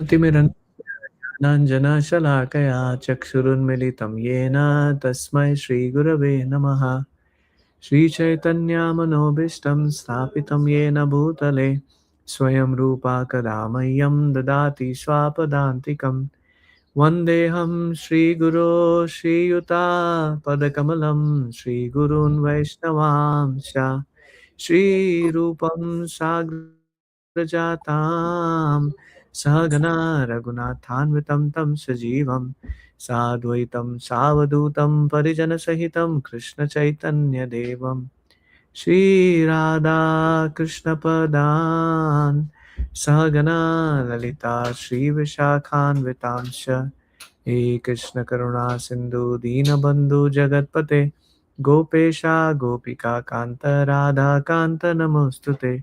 ज्ञानाञ्जनशलाकया चक्षुरुन्मिलितं येन तस्मै श्रीगुरवे नमः। श्रीचैतन्यमनोभीष्टं स्थापितं येन भूतले स्वयं रूपा कदा मह्यं ददाति स्वापदान्तिकं। वन्देऽहं श्रीगुरो श्रीयुतापदकमलं श्रीगुरून् वैष्णवांश्च श्रीरूपं साग्रजातां सहगना रघुनाथान्वितं तं सजीवं साद्वैतं सावधूतं परिजनसहितं कृष्णचैतन्यदेवं श्रीराधाकृष्णपदान् सहगना ललिता श्रीविशाखान्वितांश्च हे कृष्णकरुणा सिन्धु दीनबन्धु जगत्पते गोपेशा गोपिकान्त राधाकान्त नमोऽस्तुते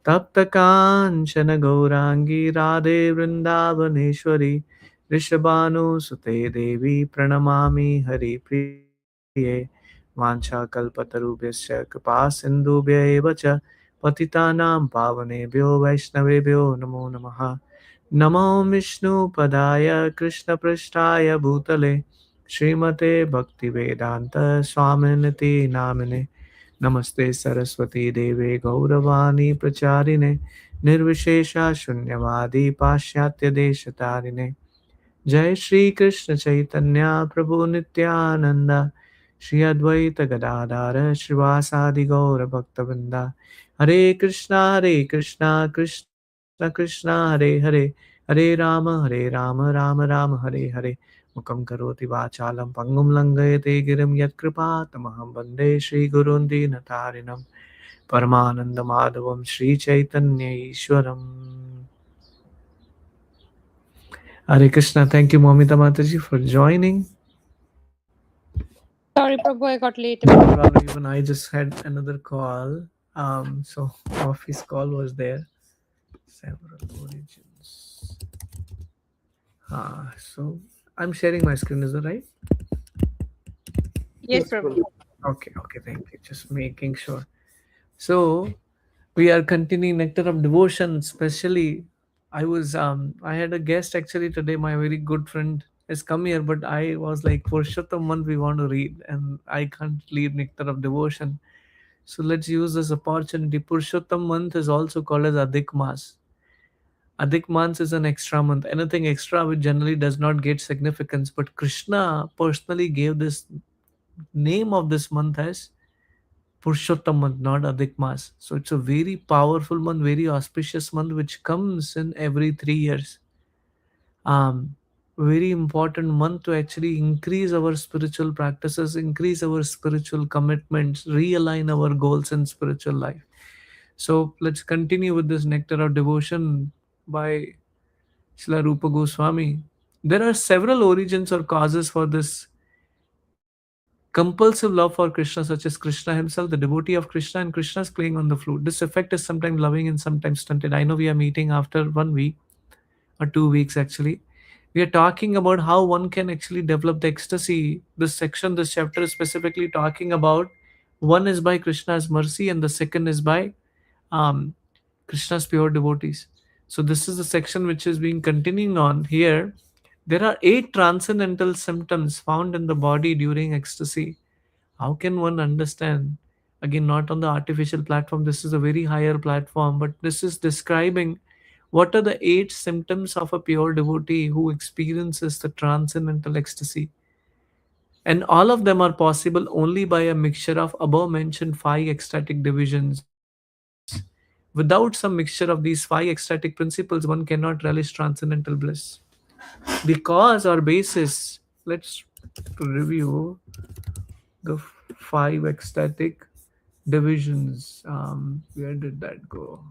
तप्तकाञ्चन गौराङ्गी राधे वृन्दावनेश्वरी वृषभानुसुते देवी प्रणमामि हरिप्रिये वाञ्छाकल्पतरुभ्यश्च कृपासिन्धुभ्य एव च पतितानां पावनेभ्यो वैष्णवेभ्यो नमो नमः। नमो विष्णुपदाय कृष्णपृष्ठाय भूतले श्रीमते भक्तिवेदान्त स्वामिनिति नामिने नमस्ते सरस्वती देवे गौरवाणी प्रचारिणे निर्विशेषा शून्यवादी पाश्चात्य देशतारिणे जय श्री कृष्ण चैतन्य प्रभु नित्यानंद श्री अद्वैत गदाधर श्रीवासादि गौर भक्तवृंदा हरे कृष्णा कृष्ण कृष्णा हरे हरे हरे राम राम राम हरे हरे मुखं करोति वाचालं पङ्गुं लङ्घयते गिरिं यत्कृपातमहं वन्दे श्रीगुरुं दीनतारिणं परमानन्दमाधवं Sri Chaitanya ईश्वरम्। Hare Krishna. Thank you, Momita Mataji, for joining. Sorry, Prabhu, I got late. No problem. Even I just had another call. So office call was there. Several origins. So I'm sharing my screen. Is that right? Yes, Prabhu. Okay. Thank you. Just making sure. So we are continuing Nectar of Devotion. Especially, I had a guest actually today. My very good friend has come here, but I was like, for Shuttam month we want to read, and I can't lead Nectar of Devotion. So let's use this opportunity. Purushottam month is also called as Adhik Mas. Adhik Mas is an extra month. Anything extra which generally does not get significance, but Krishna personally gave this name of this month as Purushottam month, not Adhik Mas. So it's a very powerful month, very auspicious month, which comes in every 3 years. Um, Very important month to actually increase our spiritual practices, increase our spiritual commitments, realign our goals in spiritual life. So let's continue with this Nectar of Devotion by Srila Rupa Goswami. There are several origins or causes for this compulsive love for Krishna, such as Krishna himself, the devotee of Krishna, and Krishna's playing on the flute. This effect is sometimes loving and sometimes stunted. I know we are meeting after 1 week or 2 weeks actually. We are talking about how one can actually develop the ecstasy. This section, this chapter is specifically talking about one is by Krishna's mercy and the second is by um, Krishna's pure devotees. So this is the section which is being continuing on here. There are 8 transcendental symptoms found in the body during ecstasy. How can one understand? Again, not on the artificial platform. This is a very higher platform, but this is describing what are the 8 symptoms of a pure devotee who experiences the transcendental ecstasy. And all of them are possible only by a mixture of above mentioned 5 ecstatic divisions. Without some mixture of these 5 ecstatic principles, one cannot relish transcendental bliss. Because or basis, let's review the 5 ecstatic divisions. Where did that go?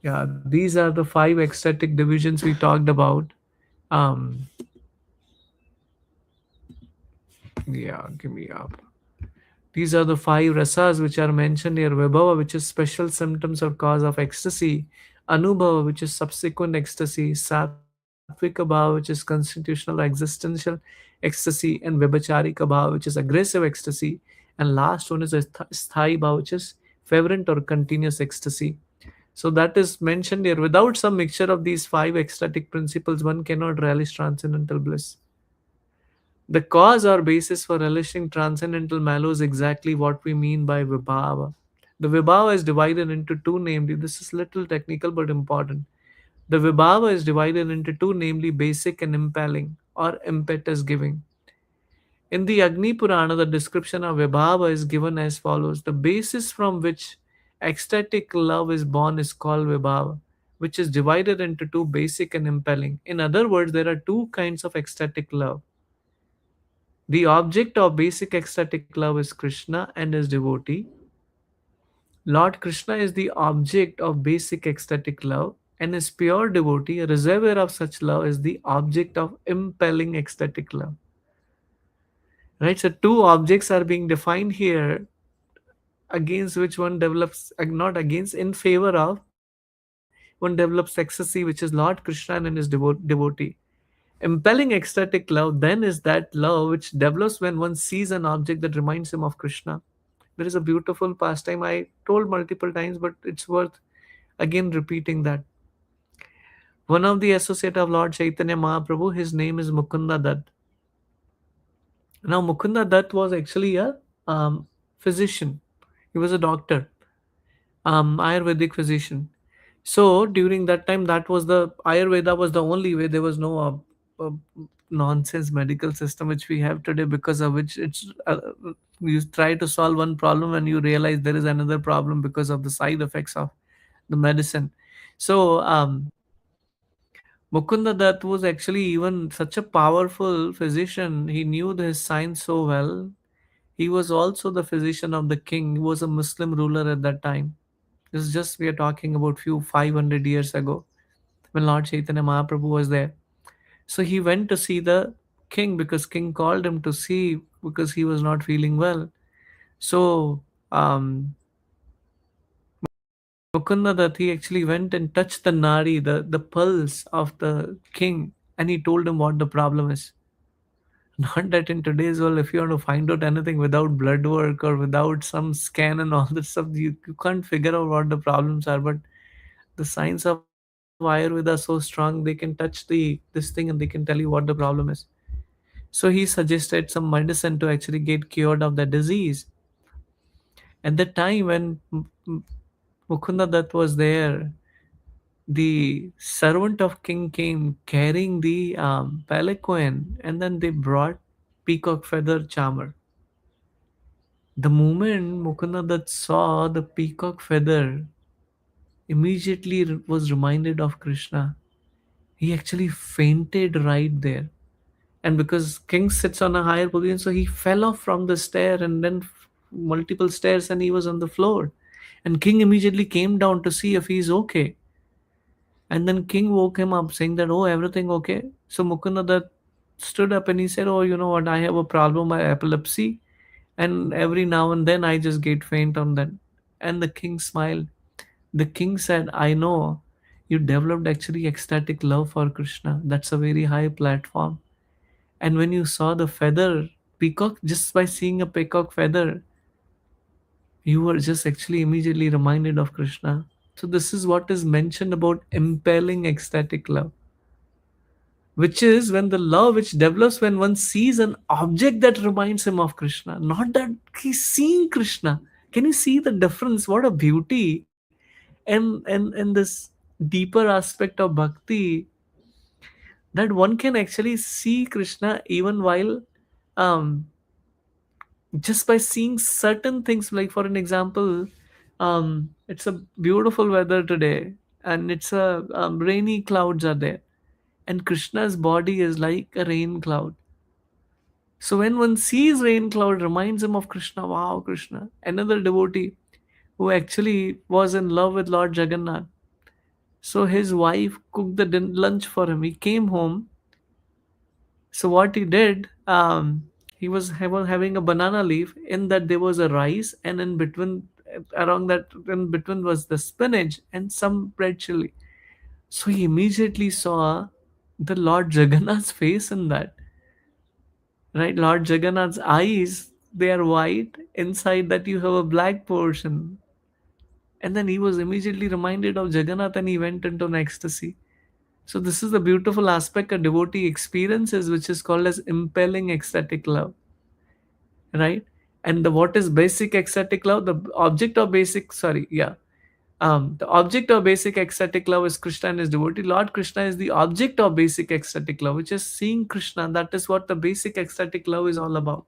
Yeah, these are the 5 ecstatic divisions we talked about. Um, yeah, give me up. These are the 5 rasas which are mentioned here. Vibhava, which is special symptoms or cause of ecstasy. Anubhava, which is subsequent ecstasy. Satvika bhava, which is constitutional or existential ecstasy. And Vibhacharika bhava, which is aggressive ecstasy. And last one is a sthai bhava, which is fervent or continuous ecstasy. So that is mentioned here. Without some mixture of these five ecstatic principles, one cannot relish transcendental bliss. The cause or basis for relishing transcendental mallow is exactly what we mean by vibhava. The vibhava is divided into two, namely, this is little technical but important. The vibhava is divided into two, namely basic and impelling or impetus giving. In the Agni Purana, the description of Vibhava is given as follows. The basis from which ecstatic love is born is called Vibhava, which is divided into two, basic and impelling. In other words, there are two kinds of ecstatic love. The object of basic ecstatic love is Krishna and his devotee. Lord Krishna is the object of basic ecstatic love, and his pure devotee, a reservoir of such love, is the object of impelling ecstatic love. Right? So, two objects are being defined here against which one develops, not against, in favor of, one develops ecstasy, which is Lord Krishna and his devotee. Impelling ecstatic love then is that love which develops when one sees an object that reminds him of Krishna. There is a beautiful pastime I told multiple times, but it's worth again repeating that. One of the associate of Lord Chaitanya Mahaprabhu, his name is Mukunda Dutt. Now, Mukunda Dutt was actually a physician. He was a doctor, Ayurvedic physician. So during that time, that was the Ayurveda was the only way. There was no nonsense medical system which we have today, because of which it's you try to solve one problem and you realize there is another problem because of the side effects of the medicine. So Mukunda Dutt was actually even such a powerful physician. He knew his science so well. He was also the physician of the king. He was a Muslim ruler at that time. This is just, we are talking about few 500 years ago when Lord Chaitanya Mahaprabhu was there. So he went to see the king because king called him to see because he was not feeling well. So Mukunda Dutt, he actually went and touched the nari, the pulse of the king, and he told him what the problem is. Not that in today's world, if you want to find out anything without blood work or without some scan and all that stuff, you can't figure out what the problems are. But the science of Ayurveda is so strong, they can touch this thing and they can tell you what the problem is. So he suggested some medicine to actually get cured of the disease. At the time when Mukunda Dutt was there, the servant of king came carrying the palanquin, and then they brought peacock feather charmer. The moment Mukunda Dutt saw the peacock feather, immediately was reminded of Krishna. He actually fainted right there. And because king sits on a higher position, so he fell off from the stair and then multiple stairs, and he was on the floor. And king immediately came down to see if he's okay. And then king woke him up saying that, oh, everything okay? So Mukunda Dutt stood up and he said, oh, you know what, I have a problem, my epilepsy, and every now and then I just get faint on that. And the king smiled. The king said, I know you developed actually ecstatic love for Krishna. That's a very high platform. And when you saw the feather, peacock, just by seeing a peacock feather, you were just actually immediately reminded of Krishna. So, this is what is mentioned about impelling ecstatic love, which is when the love which develops when one sees an object that reminds him of Krishna, not that he's seeing Krishna. Can you see the difference? What a beauty! And this deeper aspect of bhakti, that one can actually see Krishna even while um, just by seeing certain things. Like for an example, it's a beautiful weather today, and it's a rainy clouds are there, and Krishna's body is like a rain cloud. So when one sees rain cloud, reminds him of Krishna. Wow, Krishna. Another devotee who actually was in love with Lord Jagannath. So his wife cooked the lunch for him. He came home. So what he did, he was having a banana leaf. In that there was a rice, and in between, around that, in between was the spinach and some red chili. So he immediately saw the Lord Jagannath's face in that. Right, Lord Jagannath's eyes, they are white. Inside that you have a black portion, And then he was immediately reminded of Jagannath and he went into an ecstasy. So this is the beautiful aspect a devotee experiences, which is called as impelling ecstatic love, right? And the what is basic ecstatic love? The object of basic, sorry, yeah. The object of basic ecstatic love is Krishna and his devotee. Lord Krishna is the object of basic ecstatic love, which is seeing Krishna. That is what the basic ecstatic love is all about.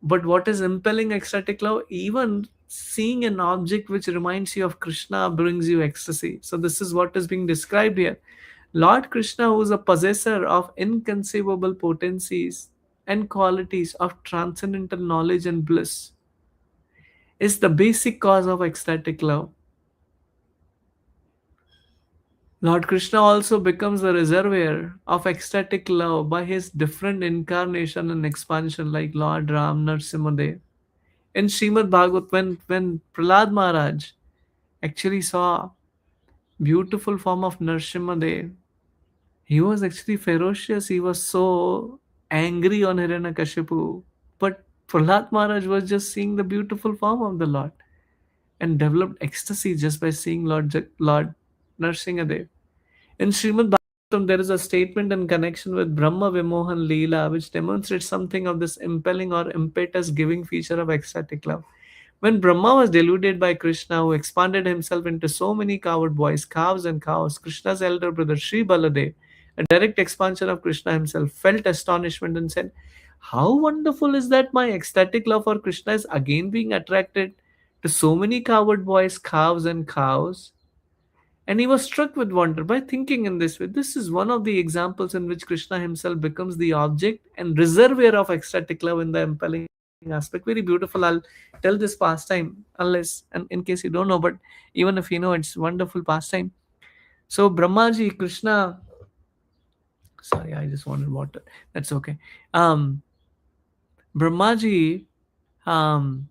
But what is impelling ecstatic love? Even seeing an object which reminds you of Krishna brings you ecstasy. So this is what is being described here. Lord Krishna, who is a possessor of inconceivable potencies and qualities of transcendental knowledge and bliss, is the basic cause of ecstatic love. Lord Krishna also becomes the reservoir of ecstatic love by his different incarnation and expansion, like Lord Ram Narsimhadev. In Srimad Bhagavat, when Prahlad Maharaj actually saw beautiful form of Narsimhadev, he was actually ferocious. He was so angry on Hiranyakashipu. But Prahlad Maharaj was just seeing the beautiful form of the Lord and developed ecstasy just by seeing Lord Narsingadev. In Srimad Bhagavatam, there is a statement in connection with Brahma Vimohan Leela which demonstrates something of this impelling or impetus giving feature of ecstatic love. When Brahma was deluded by Krishna, who expanded himself into so many coward boys, calves, and cows, Krishna's elder brother Sri Baladev, a direct expansion of Krishna himself, felt astonishment and said, "How wonderful is that my ecstatic love for Krishna is again being attracted to so many coward boys, calves, and cows." And he was struck with wonder by thinking in this way. This is one of the examples in which Krishna himself becomes the object and reservoir of ecstatic love in the impelling aspect. Very beautiful. I'll tell this pastime, unless, and in case you don't know, but even if you know, it's wonderful pastime. So Brahmaji, Krishna, sorry, I just wanted water. That's okay. Um, Brahmaji um,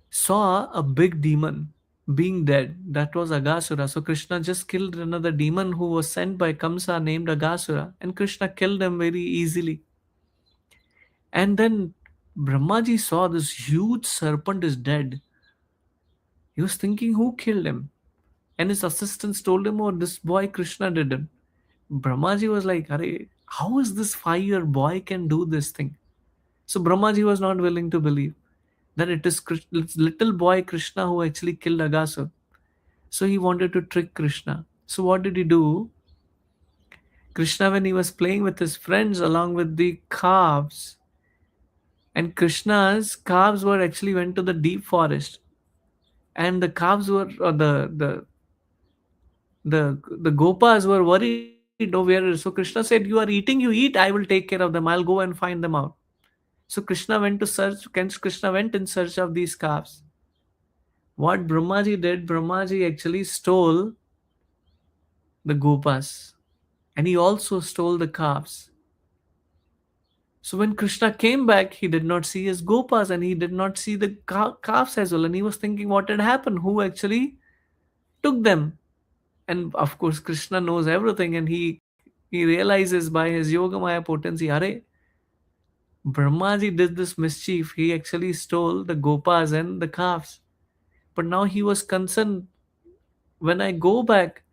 saw a big demon being dead. That was Agasura. So Krishna just killed another demon who was sent by Kamsa named Agasura. And Krishna killed him very easily. And then Brahmaji saw this huge serpent is dead. He was thinking, who killed him? And his assistants told him, oh, this boy Krishna did it. Brahmaji was like, Are, how is this 5-year boy can do this thing? So Brahmaji was not willing to believe that it is it's little boy Krishna who actually killed Agasura. So he wanted to trick Krishna. So what did he do? Krishna, when he was playing with his friends along with the calves, and Krishna's calves were actually went to the deep forest, and the calves were the gopas were worried. Oh, where? So Krishna said, "You are eating, you eat. I will take care of them. I'll go and find them out." So Krishna went to search. Krishna went in search of these calves. What Brahmaji did, Brahmaji actually stole the gopas, and he also stole the calves. So when Krishna came back, he did not see his gopas and he did not see the calves as well. And he was thinking, what had happened? Who actually took them? And of course, Krishna knows everything, and he realizes by his Yogamaya potency, Are, Brahmaji did this mischief. He actually stole the gopas and the calves. But now he was concerned, when I go back,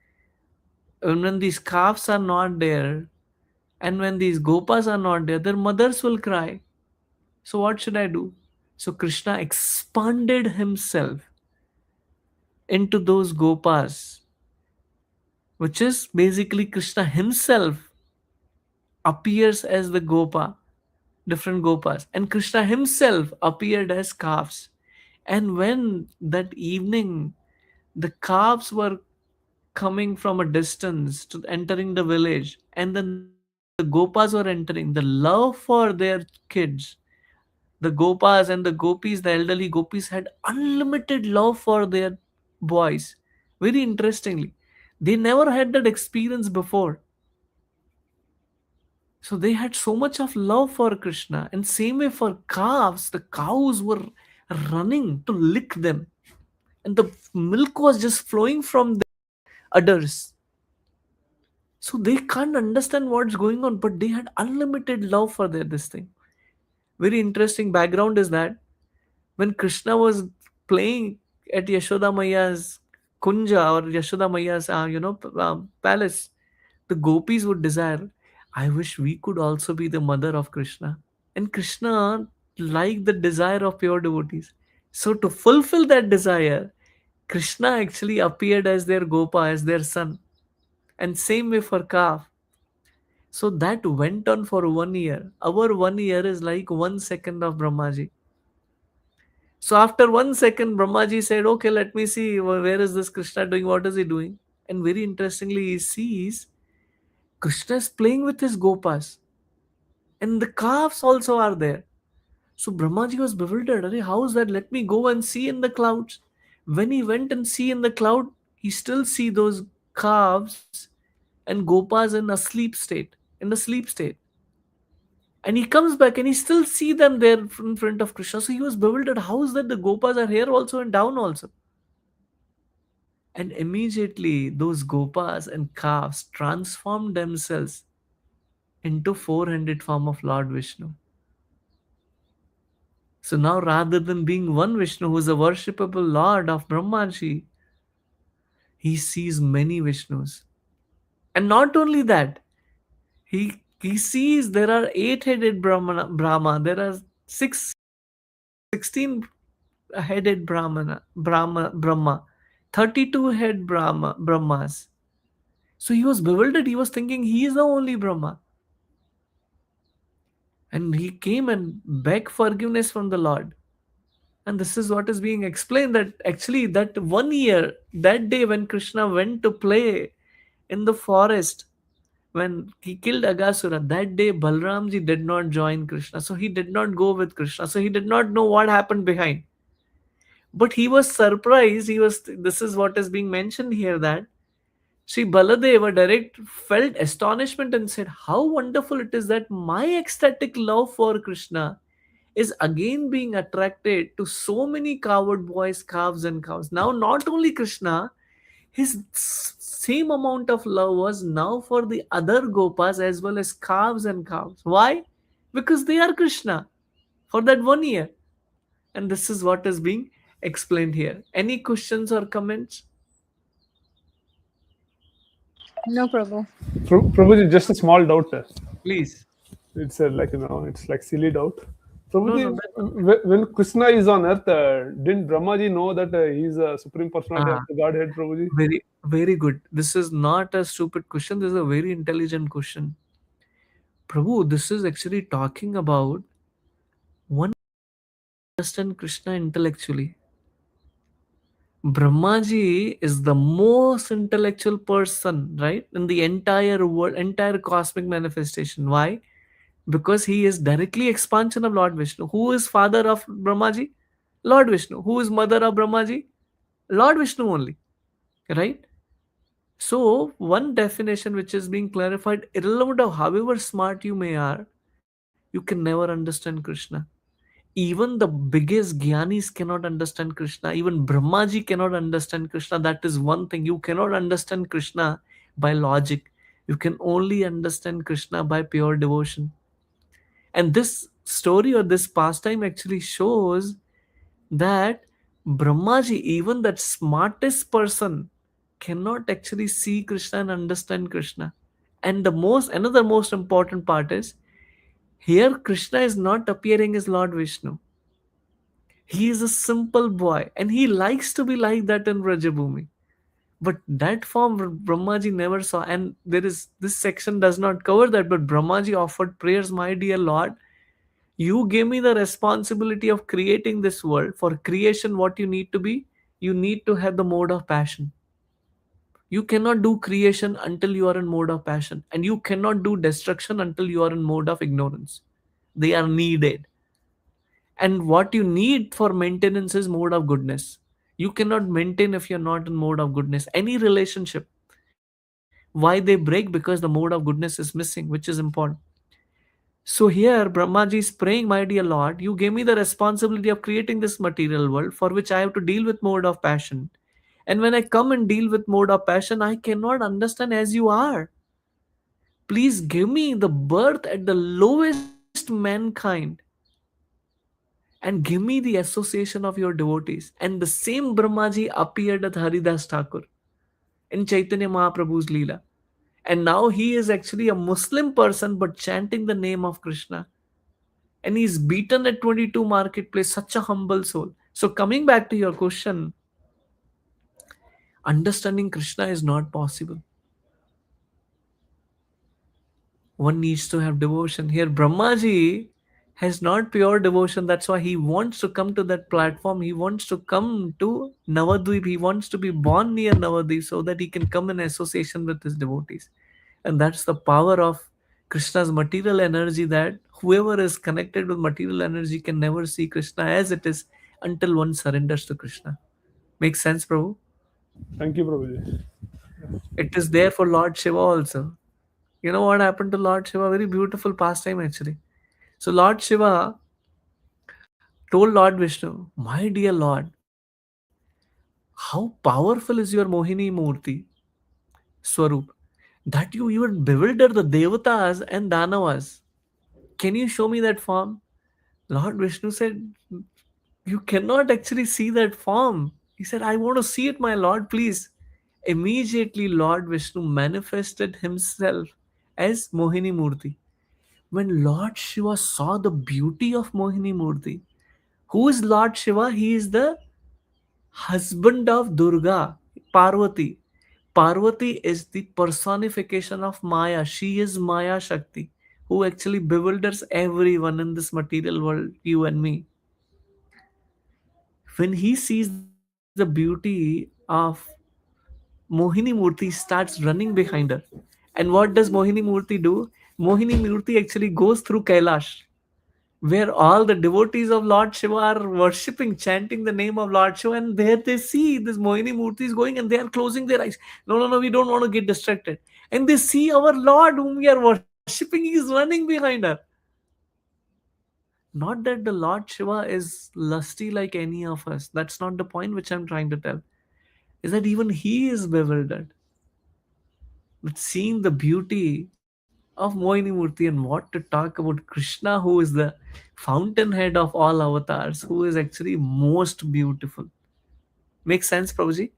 when these calves are not there, and when these gopas are not there, their mothers will cry. So what should I do? So Krishna expanded himself into those gopas, which is basically Krishna himself appears as the gopa, different gopas, and Krishna himself appeared as calves. And when that evening the calves were coming from a distance to entering the village, and then the gopas were entering, the love for their kids, the gopas and the gopis, the elderly gopis, had unlimited love for their boys. Very interestingly, they never had that experience before. So they had so much of love for Krishna. And same way for calves, the cows were running to lick them. And the milk was just flowing from their udders. So they can't understand what's going on, but they had unlimited love for this thing. Very interesting background is that when Krishna was playing at Yashoda Maiya's kunja or Yashoda Maiya's palace, the gopis would desire, I wish we could also be the mother of Krishna. And Krishna liked the desire of pure devotees. So to fulfill that desire, Krishna actually appeared as their Gopa, as their son. And same way for calf. So that went on for 1 year. Our 1 year is like 1 second of Brahmaji. So after 1 second, Brahmaji said, okay, let me see where is this Krishna doing? What is he doing? And very interestingly, he sees Krishna is playing with his gopas. And the calves also are there. So Brahmaji was bewildered. Arey, how is that? Let me go and see in the clouds. When he went and see in the cloud, he still see those calves and gopas in a sleep state. In the sleep state. And he comes back and he still see them there in front of Krishna. So he was bewildered. How is that the gopas are here also and down also? And immediately those gopas and calves transformed themselves into four-handed form of Lord Vishnu. So now rather than being one Vishnu who is a worshipable Lord of Brahmaji, he sees many Vishnus. And not only that, he sees there are eight-headed Brahma, there are 16-headed Brahma, 32 head Brahmas. So he was bewildered. He was thinking he is the only Brahma. And he came and begged forgiveness from the Lord. And this is what is being explained, that actually that 1 year, that day when Krishna went to play in the forest, when he killed Agasura, that day Balramji did not join Krishna. So he did not go with Krishna. So he did not know what happened behind. But he was surprised. This is what is being mentioned here, that Sri Baladeva direct felt astonishment and said, how wonderful it is that my ecstatic love for Krishna is again being attracted to so many coward boys, calves and cows. Now, not only Krishna, his same amount of love was now for the other gopas as well as calves and cows. Why? Because they are Krishna for that 1 year. And this is what is being explained here. Any questions or comments? No, Prabhu. Prabhuji, just a small doubt. Please. It's it's like silly doubt. No, Prabhuji, no. when Krishna is on earth, didn't Brahmaji know that he is a supreme personality of Ah, the Godhead, Prabhuji? very, very good. This is not a stupid question. This is a very intelligent question. Prabhu, this is actually talking about one understand Krishna intellectually. Brahmaji is the most intellectual person, right, in the entire world, entire cosmic manifestation. Why? Because he is directly expansion of Lord Vishnu. Who is father of Brahmaji? Lord Vishnu. Who is mother of Brahmaji? Lord Vishnu only, right? So one definition which is being clarified, irrelevant of however smart you may are, you can never understand Krishna. Even the biggest Gyanis cannot understand Krishna. Even Brahmaji cannot understand Krishna. That is one thing. You cannot understand Krishna by logic. You can only understand Krishna by pure devotion. And this story or this pastime actually shows that Brahmaji, even that smartest person, cannot actually see Krishna and understand Krishna. And another most important part is here Krishna is not appearing as Lord Vishnu. He is a simple boy and he likes to be like that in Rajabhumi. But that form Brahmaji never saw. And there is this section does not cover that, but Brahmaji offered prayers, my dear Lord. You gave me the responsibility of creating this world. For creation, what you need to be? You need to have the mode of passion. You cannot do creation until you are in mode of passion. And you cannot do destruction until you are in mode of ignorance. They are needed. And what you need for maintenance is mode of goodness. You cannot maintain if you're not in mode of goodness. Any relationship, why they break? Because the mode of goodness is missing, which is important. So here Brahmaji is praying, my dear Lord, you gave me the responsibility of creating this material world for which I have to deal with mode of passion. And when I come and deal with mode of passion, I cannot understand as you are. Please give me the birth at the lowest mankind and give me the association of your devotees. And the same Brahmaji appeared at Haridas Thakur in Chaitanya Mahaprabhu's Leela. And now he is actually a Muslim person but chanting the name of Krishna. And he's beaten at 22 marketplace, such a humble soul. So, coming back to your question, understanding Krishna is not possible. One needs to have devotion. Here, Brahmaji has not pure devotion. That's why he wants to come to that platform. He wants to come to Navadvip. He wants to be born near Navadvip so that he can come in association with his devotees. And that's the power of Krishna's material energy, that whoever is connected with material energy can never see Krishna as it is until one surrenders to Krishna. Makes sense, Prabhu? Thank you, Prabhuji. It is there for Lord Shiva also. You know what happened to Lord Shiva? Very beautiful pastime actually. So Lord Shiva told Lord Vishnu, "My dear Lord, how powerful is your Mohini Murti, Swarup, that you even bewilder the Devatas and Danavas. Can you show me that form?" Lord Vishnu said, "You cannot actually see that form." He said, "I want to see it, my Lord, please." Immediately, Lord Vishnu manifested himself as Mohini Murti. When Lord Shiva saw the beauty of Mohini Murti, who is Lord Shiva? He is the husband of Durga, Parvati. Parvati is the personification of Maya. She is Maya Shakti, who actually bewilders everyone in this material world, you and me. When he sees the beauty of Mohini Murti, starts running behind her. And what does Mohini Murti do? Mohini Murti actually goes through Kailash, where all the devotees of Lord Shiva are worshipping, chanting the name of Lord Shiva, and there they see this Mohini Murti is going and they are closing their eyes. No, no, no, we don't want to get distracted. And they see our Lord whom we are worshipping, he is running behind her. Not that the Lord Shiva is lusty like any of us. That's not the point which I'm trying to tell. Is that even he is bewildered with seeing the beauty of Moini Murti. And what to talk about Krishna, who is the fountainhead of all avatars, who is actually most beautiful. Makes sense, Prabhuji?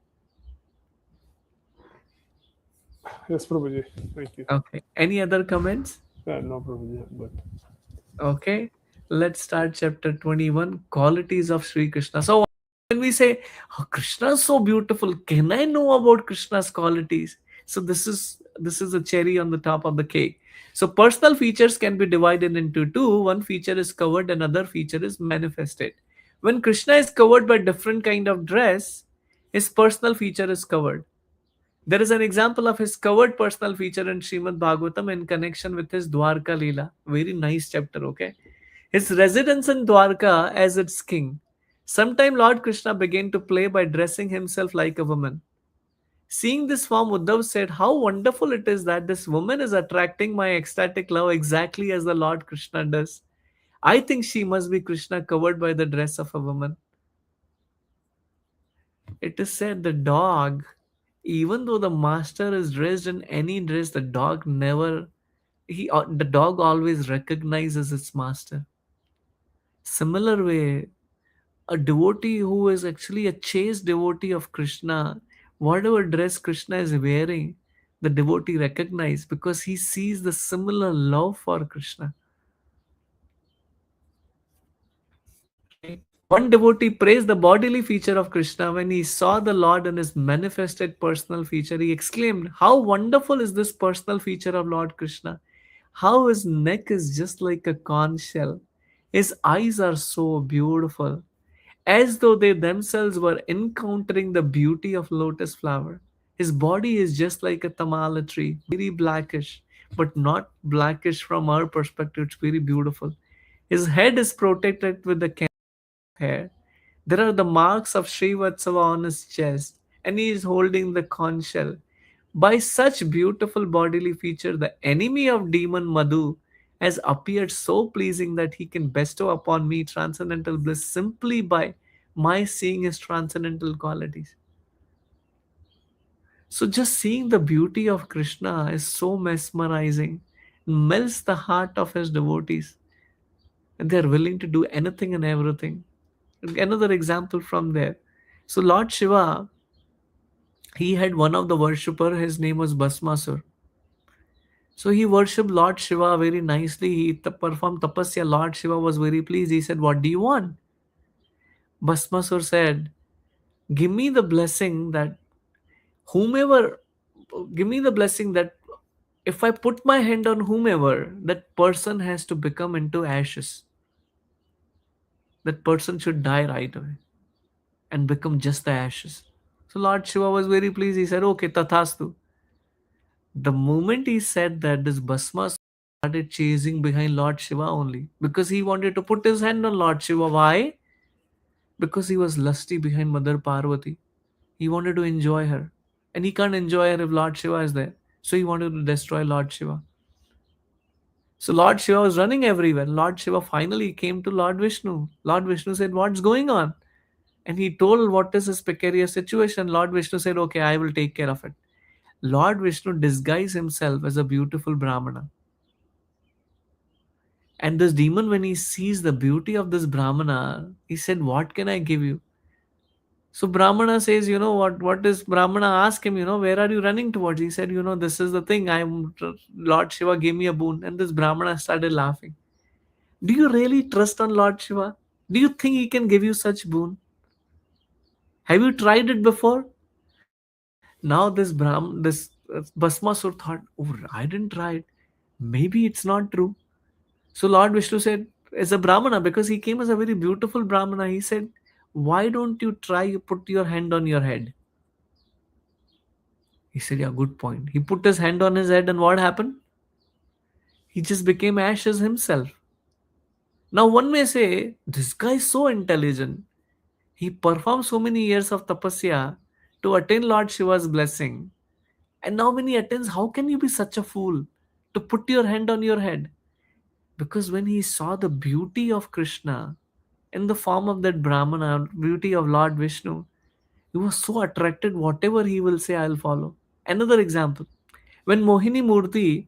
Yes, Prabhuji. Thank you. Okay. Any other comments? No, Prabhuji. But Okay. Let's start chapter 21, qualities of Sri Krishna. So when we say, oh, Krishna is so beautiful, can I know about Krishna's qualities? So this is a cherry on the top of the cake. So personal features can be divided into two. One feature is covered, another feature is manifested. When Krishna is covered by different kind of dress, his personal feature is covered. There is an example of his covered personal feature in Srimad Bhagavatam in connection with his Dwarka Leela. Very nice chapter, okay? His residence in Dwarka as its king. Sometime Lord Krishna began to play by dressing himself like a woman. Seeing this form, Uddhav said, "How wonderful it is that this woman is attracting my ecstatic love exactly as the Lord Krishna does. I think she must be Krishna covered by the dress of a woman." It is said the dog, even though the master is dressed in any dress, the dog never the dog always recognizes its master. Similar way, a devotee who is actually a chaste devotee of Krishna, whatever dress Krishna is wearing, the devotee recognizes because he sees the similar love for Krishna. Okay. One devotee praised the bodily feature of Krishna when he saw the Lord in his manifested personal feature. He exclaimed, "How wonderful is this personal feature of Lord Krishna! How his neck is just like a conch shell. His eyes are so beautiful, as though they themselves were encountering the beauty of lotus flower. His body is just like a tamala tree, very blackish, but not blackish from our perspective. It's very beautiful. His head is protected with the hair. There are the marks of Srivatsava on his chest, and he is holding the conch shell. By such beautiful bodily feature, the enemy of demon Madhu has appeared so pleasing that he can bestow upon me transcendental bliss simply by my seeing his transcendental qualities." So just seeing the beauty of Krishna is so mesmerizing, melts the heart of his devotees. and they are willing to do anything and everything. Another example from there. So Lord Shiva, he had one of the worshipper, his name was Basmasur. So he worshipped Lord Shiva very nicely. He performed tapasya. Lord Shiva was very pleased. He said, "What do you want?" Basmasur said, "Give me the blessing that whomever, give me the blessing that if I put my hand on whomever, that person has to become into ashes. That person should die right away and become just the ashes." So Lord Shiva was very pleased. He said, "Okay, tathastu." The moment he said that, this Bhasma started chasing behind Lord Shiva only because he wanted to put his hand on Lord Shiva. Why? Because he was lusty behind Mother Parvati. He wanted to enjoy her. And he can't enjoy her if Lord Shiva is there. So he wanted to destroy Lord Shiva. So Lord Shiva was running everywhere. Lord Shiva finally came to Lord Vishnu. Lord Vishnu said, "What's going on?" And he told what is his precarious situation. Lord Vishnu said, "Okay, I will take care of it." Lord Vishnu disguised himself as a beautiful Brahmana. And this demon, when he sees the beauty of this Brahmana, he said, "What can I give you?" So Brahmana says, "You know what is Brahmana?" Ask him, "Where are you running towards?" He said, "This is the thing. Lord Shiva gave me a boon." And this Brahmana started laughing. Do you really trust on Lord Shiva? Do you think he can give you such boon? Have you tried it before? Now this Bhasmasur thought, "Oh, I didn't try it. Maybe it's not true." So Lord Vishnu said, as a Brahmana, because he came as a very beautiful Brahmana, he said, "Why don't you try put your hand on your head?" He said, "Yeah, good point." He put his hand on his head, and what happened? He just became ashes himself. Now one may say, this guy is so intelligent. He performed so many years of tapasya to attain Lord Shiva's blessing. And now when he attains, how can you be such a fool to put your hand on your head? Because when he saw the beauty of Krishna in the form of that Brahmana, beauty of Lord Vishnu, he was so attracted, whatever he will say, I'll follow. Another example, when Mohini Murti,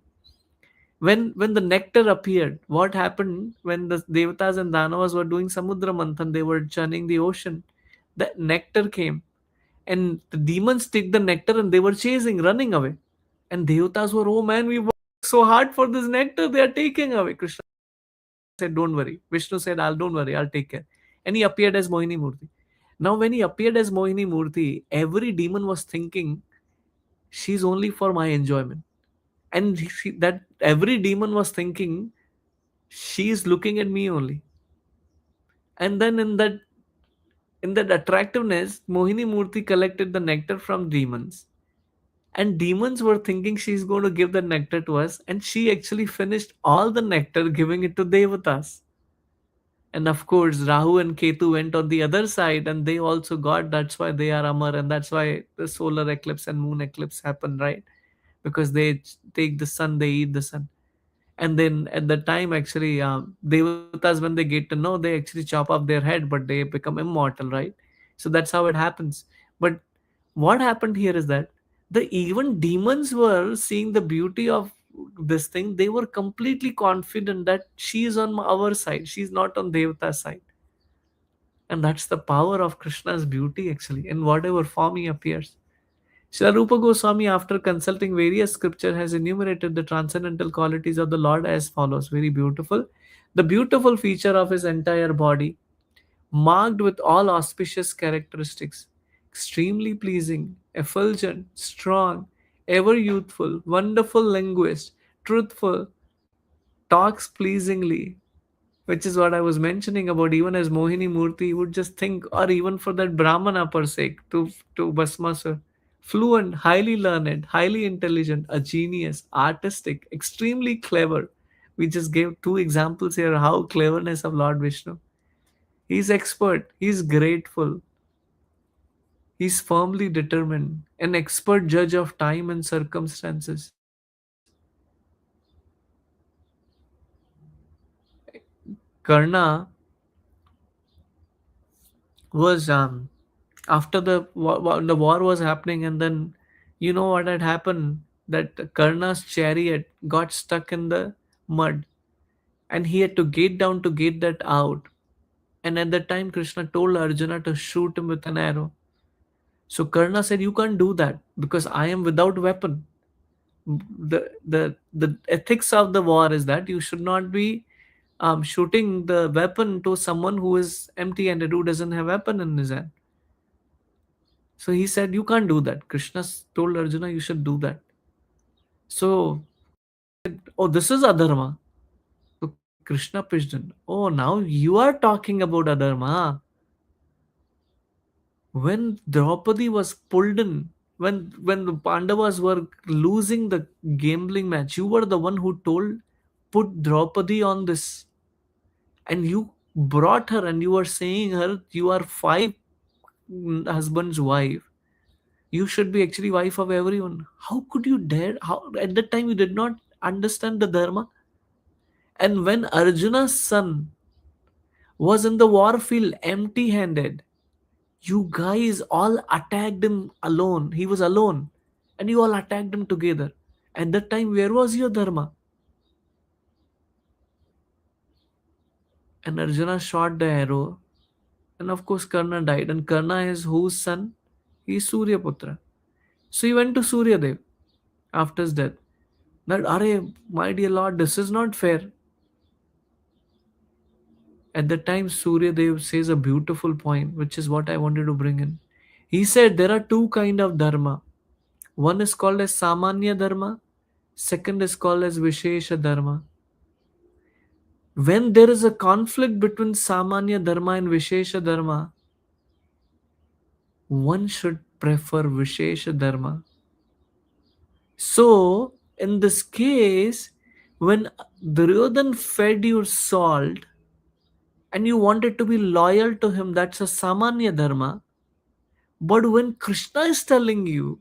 when the nectar appeared, what happened when the Devatas and Danavas were doing Samudra Manthan, they were churning the ocean. The nectar came, and the demons took the nectar and they were chasing, running away. And Devatas were, "Oh man, we worked so hard for this nectar, they are taking away." Krishna said, "Don't worry." Vishnu said, Don't worry, I'll take care." And he appeared as Mohini Murti. Now, when he appeared as Mohini Murti, every demon was thinking, she's only for my enjoyment. And that every demon was thinking, she is looking at me only. And then in that attractiveness, Mohini Murti collected the nectar from demons. And demons were thinking she's going to give the nectar to us, and she actually finished all the nectar, giving it to Devatas. And of course, Rahu and Ketu went on the other side, and they also got. That's why they are Amar, and that's why the solar eclipse and moon eclipse happen, right? Because they take the sun, they eat the sun. And then at the time, actually, Devatas, when they get to know, they actually chop off their head, but they become immortal, right? So that's how it happens. But what happened here is that the even demons were seeing the beauty of this thing. They were completely confident that she is on our side, she's not on Devata's side. And that's the power of Krishna's beauty, actually, in whatever form he appears. Srila Rupa Goswami, after consulting various scripture, has enumerated the transcendental qualities of the Lord as follows. Very beautiful. The beautiful feature of his entire body, marked with all auspicious characteristics, extremely pleasing, effulgent, strong, ever youthful, wonderful linguist, truthful, talks pleasingly, which is what I was mentioning about. Even as Mohini Murti would just think, or even for that Brahmana per se, to Basmasur, fluent, highly learned, highly intelligent, a genius, artistic, extremely clever. We just gave two examples here how cleverness of Lord Vishnu. He's expert, he's grateful, he's firmly determined, an expert judge of time and circumstances. Karna was after the war was happening, and then you know what had happened, that Karna's chariot got stuck in the mud, and he had to get down to get that out. And at that time, Krishna told Arjuna to shoot him with an arrow. So Karna said, "You can't do that because I am without weapon." The ethics of the war is that you should not be shooting the weapon to someone who is empty-handed, who doesn't have weapon in his hand. So he said, "You can't do that." Krishna told Arjuna, "You should do that." So, "Oh, this is adharma." So Krishna pitched in. "Oh, now you are talking about adharma. When Draupadi was pulled in, when the Pandavas were losing the gambling match, you were the one who told, put Draupadi on this, and you brought her, and you were saying her, you are five husband's wife. You should be actually wife of everyone. How could you dare? How at that time you did not understand the dharma? And when Arjuna's son was in the war field empty-handed, you guys all attacked him alone. He was alone. And you all attacked him together. At that time, where was your dharma? And Arjuna shot the arrow. And of course, Karna died. And Karna is whose son? He is Surya Putra. So he went to Surya Dev after his death. That, Are, my dear Lord, this is not fair. At the time, Surya Dev says a beautiful point, which is what I wanted to bring in. He said there are two kind of dharma. One is called as Samanya Dharma, second is called as Vishesha Dharma. When there is a conflict between Samanya Dharma and Vishesha Dharma, one should prefer Vishesha Dharma. So, in this case, when Duryodhan fed you salt and you wanted to be loyal to him, that's a Samanya Dharma. But when Krishna is telling you,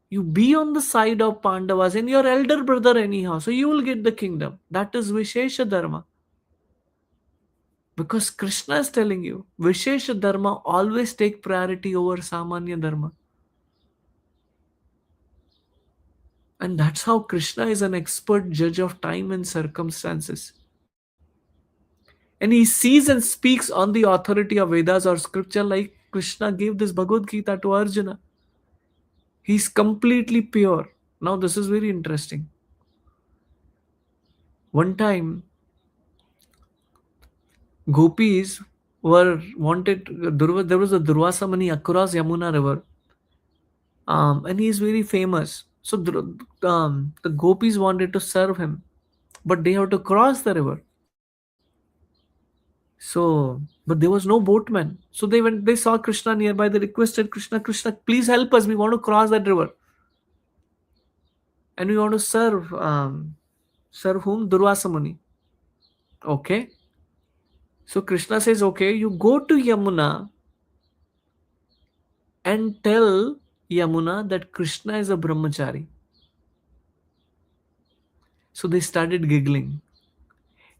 you be on the side of Pandavas and your elder brother anyhow, so you will get the kingdom. That is Vishesha Dharma. Because Krishna is telling you, Vishesha Dharma always take priority over Samanya Dharma. And that's how Krishna is an expert judge of time and circumstances. And he sees and speaks on the authority of Vedas or scripture, like Krishna gave this Bhagavad Gita to Arjuna. He's completely pure. Now this is very interesting. One time, gopis were wanted, there was a Durvasa Muni across Yamuna river, and he is very famous. So the gopis wanted to serve him, but they have to cross the river. So, but there was no boatman. So they saw Krishna nearby. They requested Krishna, Krishna, please help us. We want to cross that river, and we want to serve whom? Durvasa Muni. Okay. So Krishna says, okay, you go to Yamuna and tell Yamuna that Krishna is a brahmachari. So they started giggling.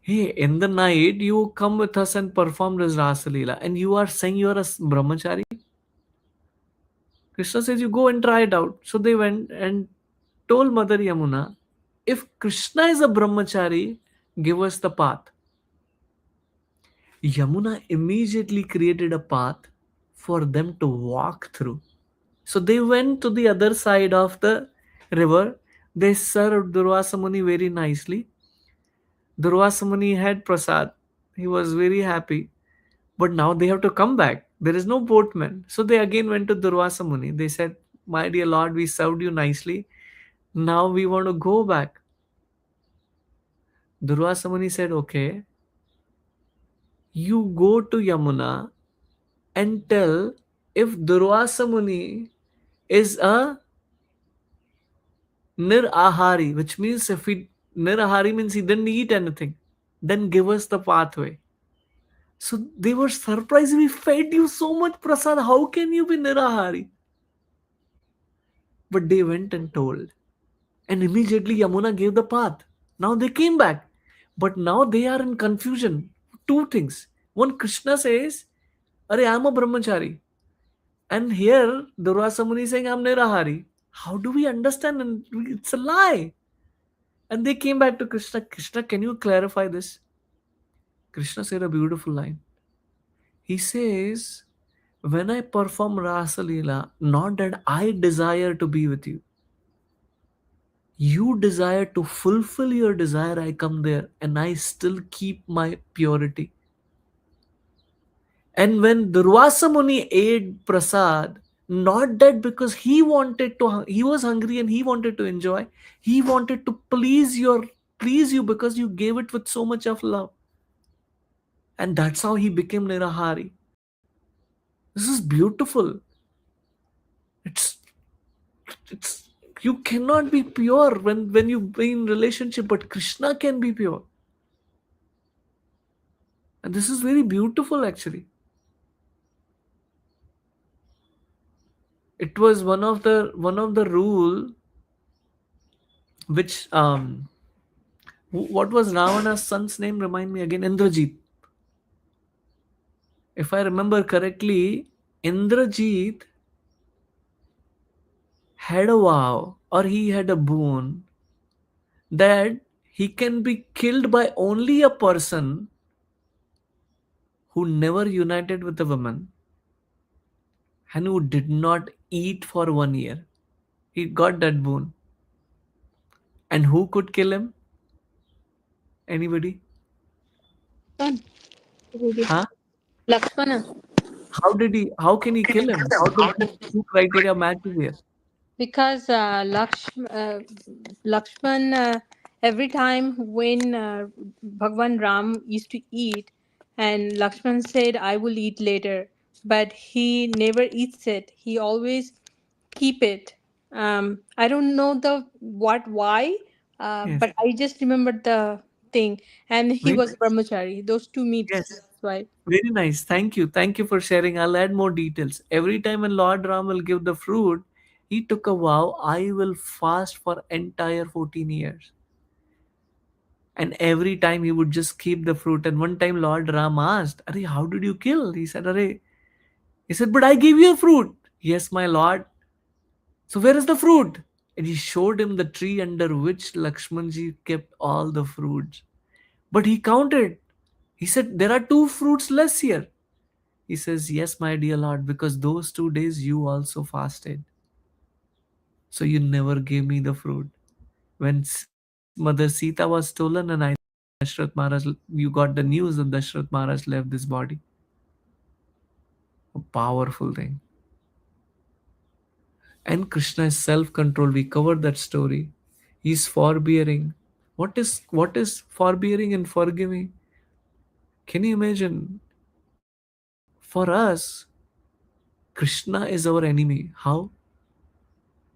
Hey, in the night, you come with us and perform this Rasa Leela, and you are saying you are a brahmachari? Krishna says, you go and try it out. So they went and told Mother Yamuna, if Krishna is a brahmachari, give us the path. Yamuna immediately created a path for them to walk through. So they went to the other side of the river. They served Durvasa Muni very nicely. Durvasa Muni had prasad. He was very happy. But now they have to come back. There is no boatman. So they again went to Durvasa Muni. They said, my dear Lord, we served you nicely. Now we want to go back. Durvasa Muni said, okay, you go to Yamuna and tell, if Durvasa Muni is a nirahari, which means nirahari means he didn't eat anything, then give us the pathway. So they were surprised. We fed you so much prasad. How can you be nirahari? But they went and told. And immediately Yamuna gave the path. Now they came back. But now they are in confusion. Two things. One, Krishna says, Are, I'm a brahmachari. And here, Durvasa Muni is saying, I'm nirahari. How do we understand? And it's a lie. And they came back to Krishna. Krishna, can you clarify this? Krishna said a beautiful line. He says, when I perform Rasa Leela, not that I desire to be with you. You desire to fulfill your desire, I come there and I still keep my purity. And when Durvasa Muni ate prasad, not that because he was hungry and he wanted to enjoy, he wanted to please you because you gave it with so much of love. And that's how he became Nirahari. This is beautiful. It's it's you cannot be pure when you be in relationship, but Krishna can be pure. And this is very beautiful actually. It was one of the rule which what was Ravana's son's name? Remind me again. Indrajit. If I remember correctly, Indrajit had a vow or he had a boon that he can be killed by only a person who never united with a woman and who did not eat for 1 year. He got that boon. And who could kill him? Anybody? Son, really. Huh? Lakshmana. How can he kill him? How does these two criteria match here? Because Lakshman, every time when Bhagwan Ram used to eat, and Lakshman said, "I will eat later," but he never eats it. He always keep it. I don't know the what why, Yes. but I just remembered the thing. And he Very was brahmachari. Those two meets. yes. That's why. Very nice. Thank you. Thank you for sharing. I'll add more details. Every time when Lord Ram will give the fruit, he took a vow, I will fast for entire 14 years. And every time he would just keep the fruit. And one time Lord Ram asked, Are, how did you kill? He said, Are, he said, but I gave you a fruit. Yes, my lord. So where is the fruit? And he showed him the tree under which Lakshmanji kept all the fruits. But he counted. He said, There are two fruits less here. He says, Yes, my dear Lord, because those 2 days you also fasted. So you never gave me the fruit. When Mother Sita was stolen, and I think Dashrath Maharaj, you got the news that Dashrath Maharaj left this body. A powerful thing. And Krishna is self-controlled. We covered that story. He's forbearing. What is forbearing and forgiving? Can you imagine? For us, Krishna is our enemy. How?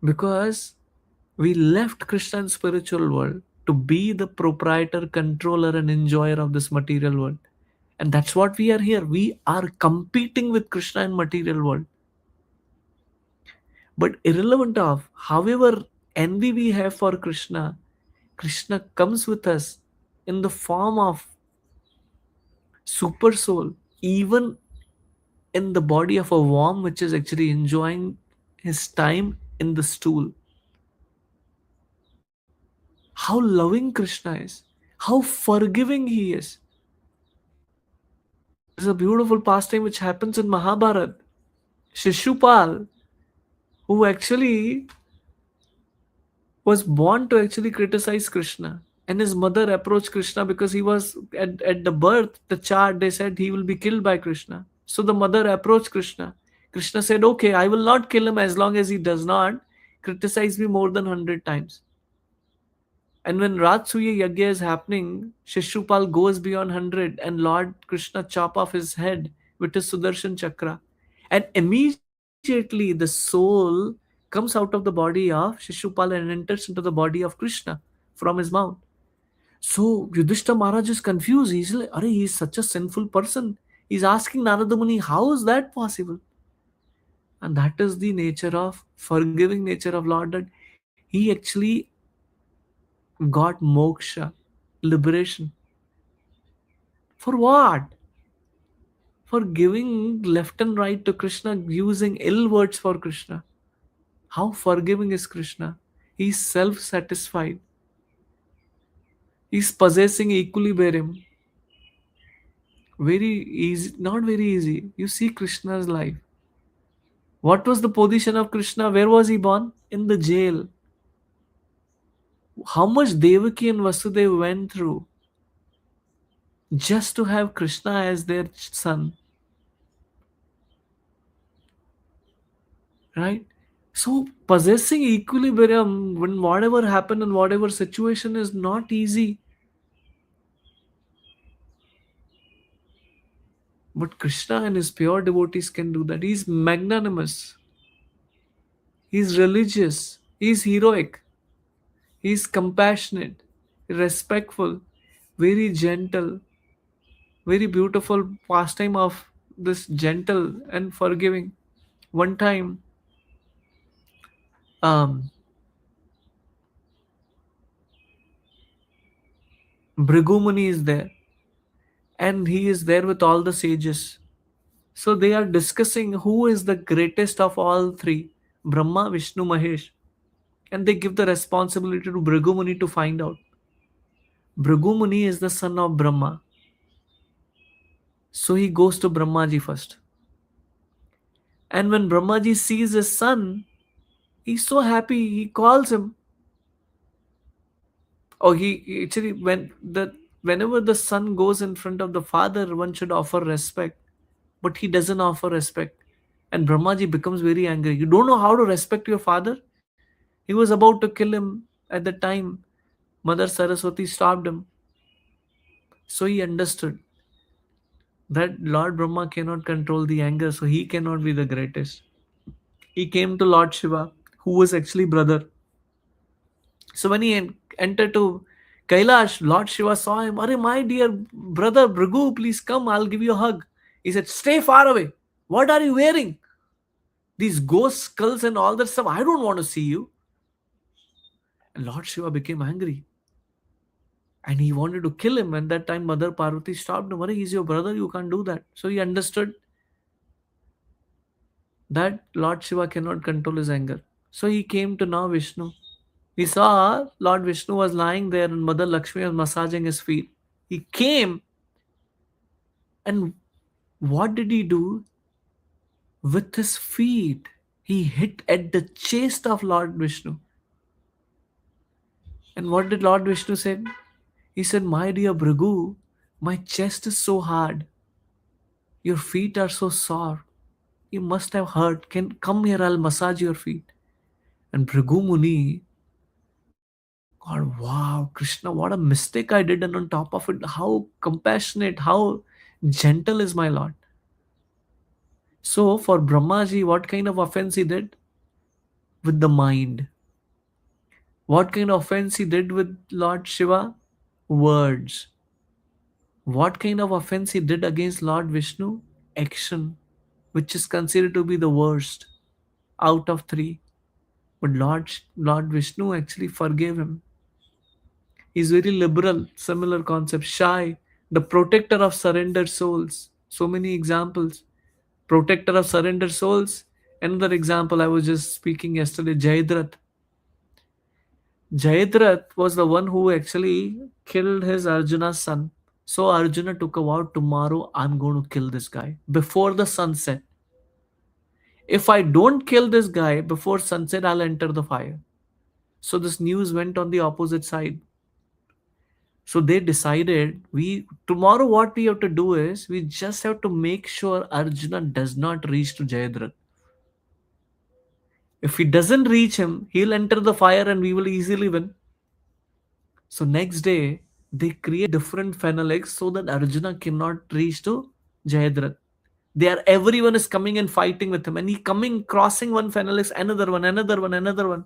Because we left Krishna's spiritual world to be the proprietor, controller, and enjoyer of this material world. And that's what we are here. We are competing with Krishna in material world. But irrelevant of however envy we have for Krishna, Krishna comes with us in the form of super soul, even in the body of a worm which is actually enjoying his time in the stool. How loving Krishna is, how forgiving he is. There's a beautiful pastime which happens in Mahabharata. Shishupal, who actually was born to actually criticize Krishna. And his mother approached Krishna because he was at the birth, the chart, they said he will be killed by Krishna. So the mother approached Krishna. Krishna said, Okay, I will not kill him as long as he does not criticize me more than 100 times. And when Rajsuya Yagya is happening, Shishupal goes beyond 100 and Lord Krishna chop off his head with his Sudarshan Chakra. And immediately the soul comes out of the body of Shishupal and enters into the body of Krishna from his mouth. So Yudhishthira Maharaj is confused. He's like, Are, he's such a sinful person. He's asking Narada Muni, how is that possible? And that is the nature of forgiving nature of Lord, that he actually got moksha, liberation. For what? For giving left and right to Krishna, using ill words for Krishna. How forgiving is Krishna? He's self satisfied. He's possessing equilibrium. Very easy, not very easy. You see Krishna's life. What was the position of Krishna? Where was he born? In the jail. How much Devaki and Vasudev went through just to have Krishna as their son, right? So possessing equilibrium when whatever happened in whatever situation is not easy. But Krishna and his pure devotees can do that. He's magnanimous. He's religious. He's heroic. He's compassionate, respectful, very gentle, very beautiful pastime of this gentle and forgiving. One time, um, Bhrigumuni is there, and he is there with all the sages. So they are discussing who is the greatest of all three, Brahma, Vishnu, Mahesh. And they give the responsibility to Bhrigumuni to find out. Bhrigumuni is the son of Brahma. So he goes to Brahmaji first. And when Brahmaji sees his son, he's so happy. He calls him. Oh, he actually whenever the son goes in front of the father, one should offer respect. But he doesn't offer respect. And Brahmaji becomes very angry. You don't know how to respect your father? He was about to kill him at the time. Mother Saraswati stopped him. So he understood that Lord Brahma cannot control the anger, so he cannot be the greatest. He came to Lord Shiva, who was actually brother. So when he entered to Kailash, Lord Shiva saw him. Are my dear brother Bhrigu, please come, I'll give you a hug. He said, stay far away. What are you wearing? These ghost skulls and all that stuff. I don't want to see you. And Lord Shiva became angry. And he wanted to kill him. And that time Mother Parvati stopped him. He's your brother, you can't do that. So he understood that Lord Shiva cannot control his anger. So he came to now Vishnu. He saw Lord Vishnu was lying there and Mother Lakshmi was massaging his feet. He came, and what did he do? With his feet, he hit at the chest of Lord Vishnu. And what did Lord Vishnu say? He said, my dear Bhrigu, my chest is so hard. Your feet are so sore. You must have hurt. Can come here, I'll massage your feet. And Bhrigu Muni, God, wow, Krishna, what a mistake I did. And on top of it, how compassionate, how gentle is my Lord. So for Brahmaji, what kind of offense he did? With the mind. What kind of offense he did with Lord Shiva? Words. What kind of offense he did against Lord Vishnu? Action, which is considered to be the worst out of three. But Lord Vishnu actually forgave him. He's very liberal, similar concept. Shy, the protector of surrendered souls. So many examples. Protector of surrendered souls. Another example I was just speaking yesterday, Jayadratha. Jayadratha was the one who actually killed his Arjuna's son. So Arjuna took a vow, tomorrow I'm going to kill this guy before the sunset. If I don't kill this guy before sunset, I'll enter the fire. So this news went on the opposite side. So they decided we tomorrow what we have to do is we just have to make sure Arjuna does not reach to Jayadratha. If he doesn't reach him, he'll enter the fire and we will easily win. So next day they create different fennel eggs so that Arjuna cannot reach to Jayadratha. Everyone is coming and fighting with him, and he coming crossing one fennel egg, another one, another one, another one.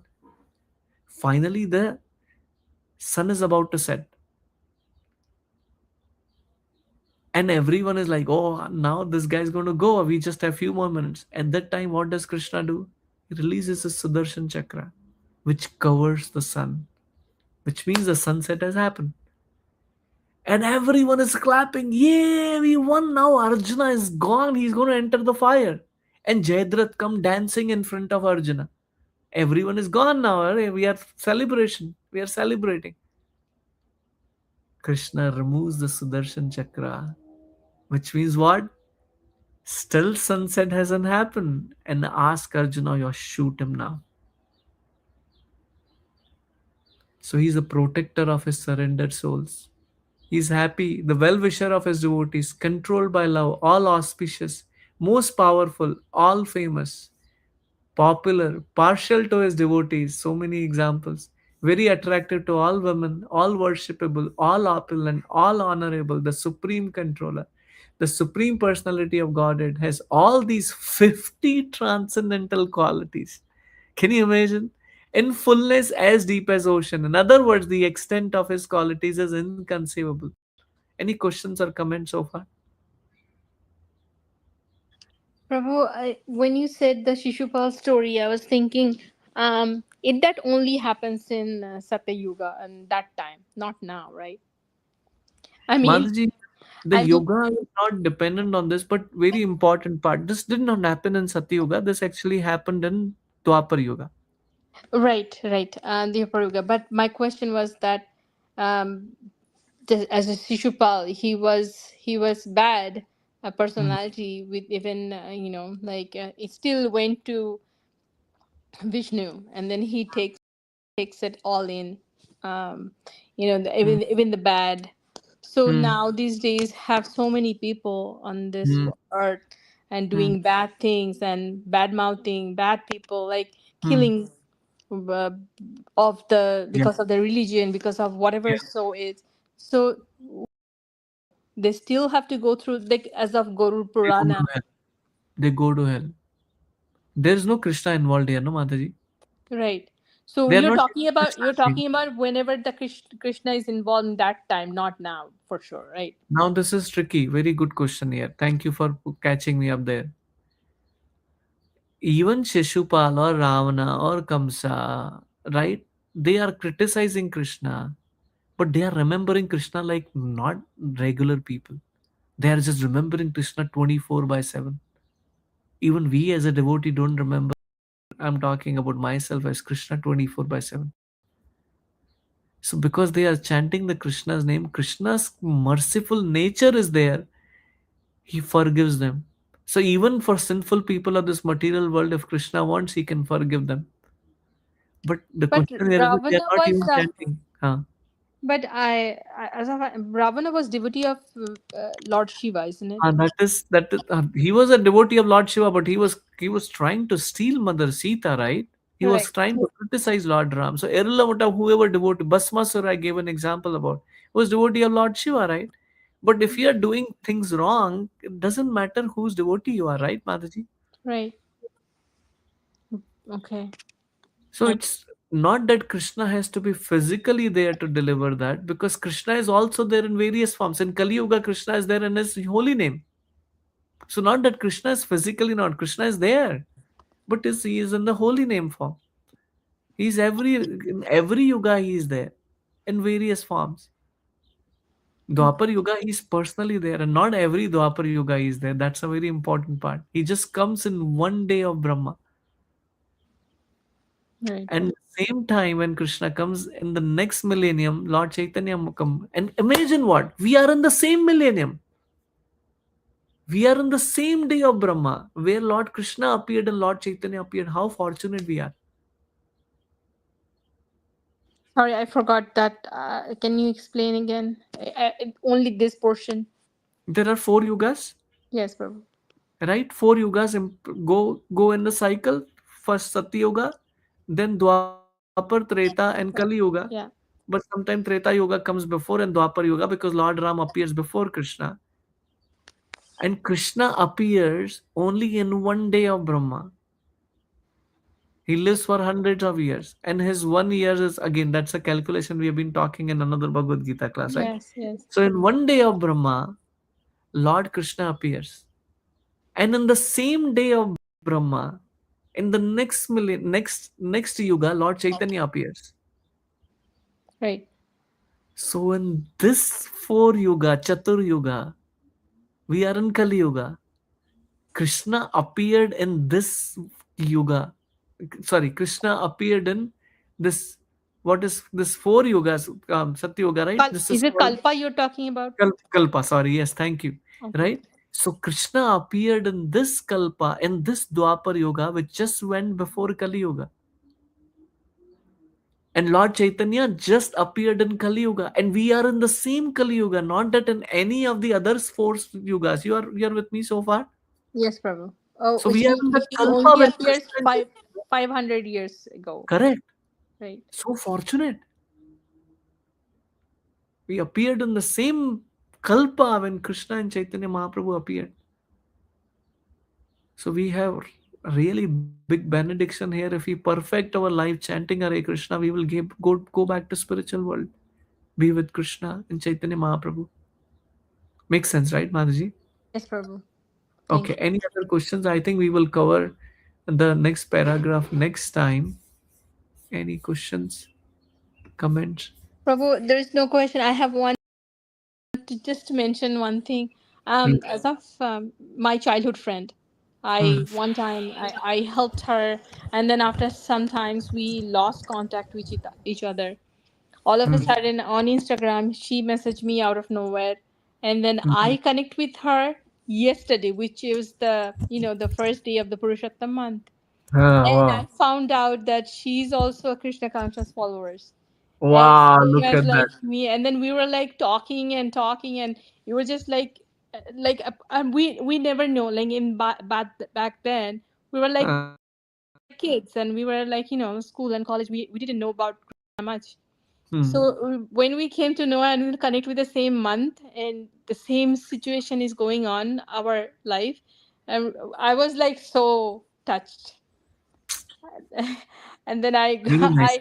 Finally, the sun is about to set. And everyone is like, oh, now this guy is going to go. We just have few more minutes. At that time, what does Krishna do? He releases his Sudarshan Chakra, which covers the sun, which means the sunset has happened. And everyone is clapping. Yay, we won now. Arjuna is gone. He's going to enter the fire. And Jayadratha come dancing in front of Arjuna. Everyone is gone now. We are celebration. We are celebrating. Krishna removes the Sudarshan Chakra, which means what? Still sunset hasn't happened. And ask Arjuna, you shoot him now. So he's a protector of his surrendered souls. He's happy, the well wisher of his devotees, controlled by love, all auspicious, most powerful, all famous, popular, partial to his devotees. So many examples. Very attractive to all women, all worshipable, all opulent, all honorable, the supreme controller. The supreme personality of Godhead has all these 50 transcendental qualities. Can you imagine? In fullness as deep as ocean. In other words, the extent of his qualities is inconceivable. Any questions or comments so far? Prabhu, when you said the Shishupal story, I was thinking, it that only happens in Satya Yuga and that time, not now, right? I mean, Mataji, the I would. yoga is not dependent on this, but very important part. This did not happen in Satya Yuga. This actually happened in Dwapar Yuga. Right, right, the Upper Yuga. But my question was that, um, as a Shishupal, he was bad, a Mm, personality with even like it still went to Vishnu, and then he takes it all in, um, mm, even the bad. So mm, now these days have so many people on this mm, earth and mm, doing bad things and bad mouthing bad people, like mm. killing, uh, of the Yeah, because of the religion, because of whatever. yeah. So it's so they still have to go through, like, as of Guru They go Purana. to hell. They go to hell. There is no Krishna involved here, no, Mataji. Right. So They are you're not talking taking about you're Krishna's name. talking about whenever the Krishna is involved in that time, not now, for sure, right? Now this is tricky. Very good question here. Thank you for catching me up there. Even Shishupal or Ravana or Kamsa, right? They are criticizing Krishna, but they are remembering Krishna like not regular people. They are just remembering Krishna 24 by 7. Even we as a devotee don't remember. I'm talking about myself as Krishna 24 by 7. So because they are chanting the Krishna's name, Krishna's merciful nature is there. He forgives them. So even for sinful people of this material world, if Krishna wants, he can forgive them. But the But question here is that they are Ravana not was even chanting. Huh? but as of Ravana was devotee of Lord Shiva, isn't it? He was a devotee of Lord Shiva, but he was trying to steal Mother Sita, right? He was Right. trying to criticize Lord Ram. So irrelevant of whoever devotee, Basmasura I gave an example about, was devotee of Lord Shiva, right? But if you are doing things wrong, it doesn't matter whose devotee you are, right, Mataji? Right. Okay. So I, it's not that Krishna has to be physically there to deliver that, because Krishna is also there in various forms. In Kali Yuga, Krishna is there in his holy name. So not that Krishna is physically not, Krishna is there, but he is in the holy name form. He's in every yuga he is there in various forms. Dwapar Yuga he's personally there, and not every Dwapar Yuga is there. That's a very important part. He just comes in one day of Brahma. right. And same time when Krishna comes in the next millennium, Lord Chaitanya will come. And imagine what? We are in the same millennium. We are in the same day of Brahma, where Lord Krishna appeared and Lord Chaitanya appeared. How fortunate we are. Sorry, I forgot that. Can you explain again? Only this portion. There are four yugas, Yes, Prabhu. right? Four yugas go in the cycle. First Satya Yuga, then Dwapar, Treta, and Kali Yuga. Yeah. But sometimes Treta Yuga comes before and Dwapar Yuga because Lord Ram appears before Krishna. And Krishna appears only in one day of Brahma. He lives for hundreds of years. And his 1 year is, again, that's a calculation we have been talking in another Bhagavad Gita class, right? Yes. Yes. So in one day of Brahma, Lord Krishna appears. And in the same day of Brahma, in the next yuga, Lord Chaitanya appears. Right. So in this four yuga, Chatur yuga, we are in Kali Yuga. Krishna appeared in this yuga. Sorry, Krishna appeared in this. what is this four yogas, Satya Yoga, right? This is Is it called Kalpa you're talking about? Kalpa. Sorry, yes, thank you. Okay. Right? So Krishna appeared in this Kalpa, in this Dwapar Yoga, which just went before Kali Yoga. And Lord Chaitanya just appeared in Kali Yuga, and we are in the same Kali Yuga, not that in any of the other four yugas. You are with me so far. Yes, Prabhu. Oh, So we are in the he Kalpa only when appears Krishna and Chaitanya. 500 years ago, Correct. right? So fortunate. We appeared in the same Kalpa when Krishna and Chaitanya Mahaprabhu appeared. So we have a really big benediction here. If we perfect our life chanting Hare Krishna, we will go back to spiritual world, be with Krishna and Chaitanya Mahaprabhu. Makes sense, right, Mataji? Yes, Prabhu. Okay, Thank you. any other questions? I think we will cover the next paragraph next time. Any questions, comments? Prabhu, there is no question. I have one to just mention one thing. Please. As of my childhood friend, Hmm. one time I helped her, and then after some times we lost contact with each other. All of a Hmm. sudden on Instagram, she messaged me out of nowhere, and then Hmm. I connect with her yesterday, which is the first day of the Purushottam month, Ah, and I wow. found out that she's also a Krishna conscious followers, and Wow, same look as at that. like me. And then we were like talking and talking, and we were just and we never know, like back then we were like Uh, kids, and we were like school and college, we didn't know about Krishna much. hmm. So when we came to know and we connect with the same month and the same situation is going on our life, I was like so touched. And then Very nice.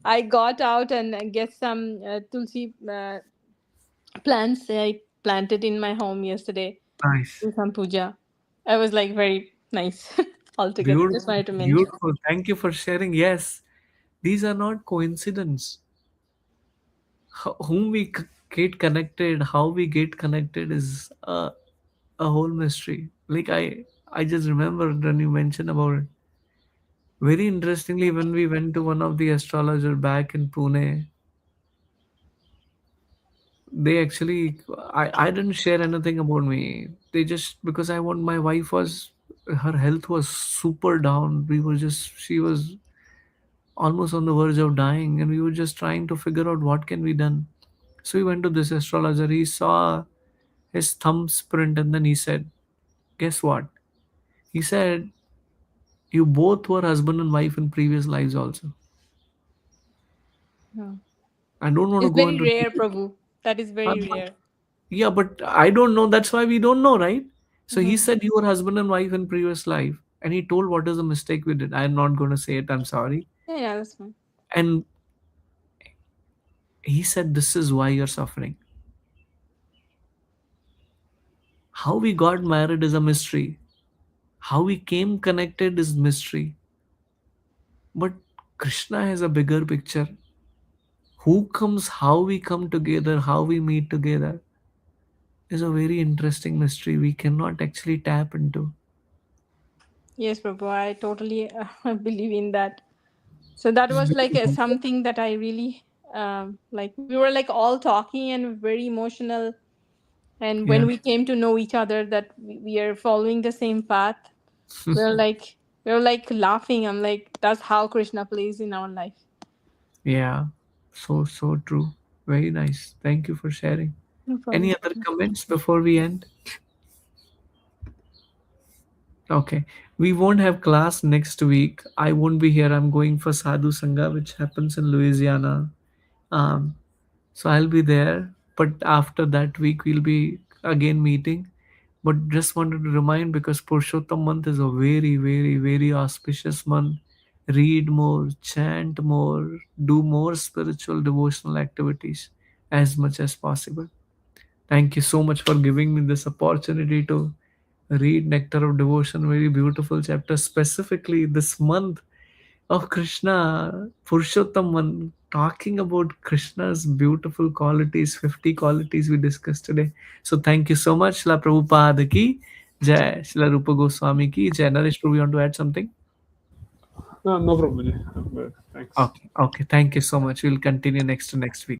I got out and get some tulsi plants. I planted in my home yesterday. Nice. Do some puja. I was like very nice altogether. Just Beautiful. wanted to mention. Beautiful. Thank you for sharing. Yes, these are not coincidence. Whom we get connected, how we get connected is a whole mystery. Like I just remember when you mentioned about it. Very interestingly, when we went to one of the astrologer back in Pune, they actually I didn't share anything about me. They just because I want my wife was her health was super down. We were just she was almost on the verge of dying, and we were just trying to figure out what can be done. So we went to this astrologer. He saw his thumbprint and then he said, "Guess what?" He said, "You both were husband and wife in previous lives also." Yeah. I don't want to It's go very into rare, details. Prabhu. That is very But rare. yeah, but I don't know. That's why we don't know, right? So he Hmm. said you were husband and wife in previous life, and he told what is the mistake we did. I'm not going to say it. I'm sorry. Yeah, yeah, that's fine. And he said this is why you're suffering. How we got married is a mystery. How we came connected is mystery. But Krishna has a bigger picture. Who comes, how we come together, how we meet together is a very interesting mystery we cannot actually tap into. Yes, Prabhu. I totally believe in that. So that It's was like beautiful. something that I really like. We were like all talking and very emotional. And when Yeah. we came to know each other that we are following the same path, we were like laughing. I'm like, that's how Krishna plays in our life. Yeah. So true. Very nice. Thank you for sharing. No Any problem. other comments before we end? Okay. We won't have class next week. I won't be here. I'm going for Sadhu Sangha, which happens in Louisiana. Um, so I'll be there. But after that week, we'll be again meeting. But just wanted to remind because Purushottam month is a very, very, very auspicious month. Read more, chant more, do more spiritual devotional activities as much as possible. Thank you so much for giving me this opportunity to read Nectar of Devotion, very beautiful chapter, specifically this month of Krishna, Purushottam month, talking about Krishna's beautiful qualities, 50 qualities we discussed today. So thank you so much, Shila Prabhupada ki Jai, Shila Rupa Goswami ki Jai. Naresh Prabhu, you want to add something? No, no problem. Ji. Thanks. Okay, okay. Thank you so much. We'll continue next week.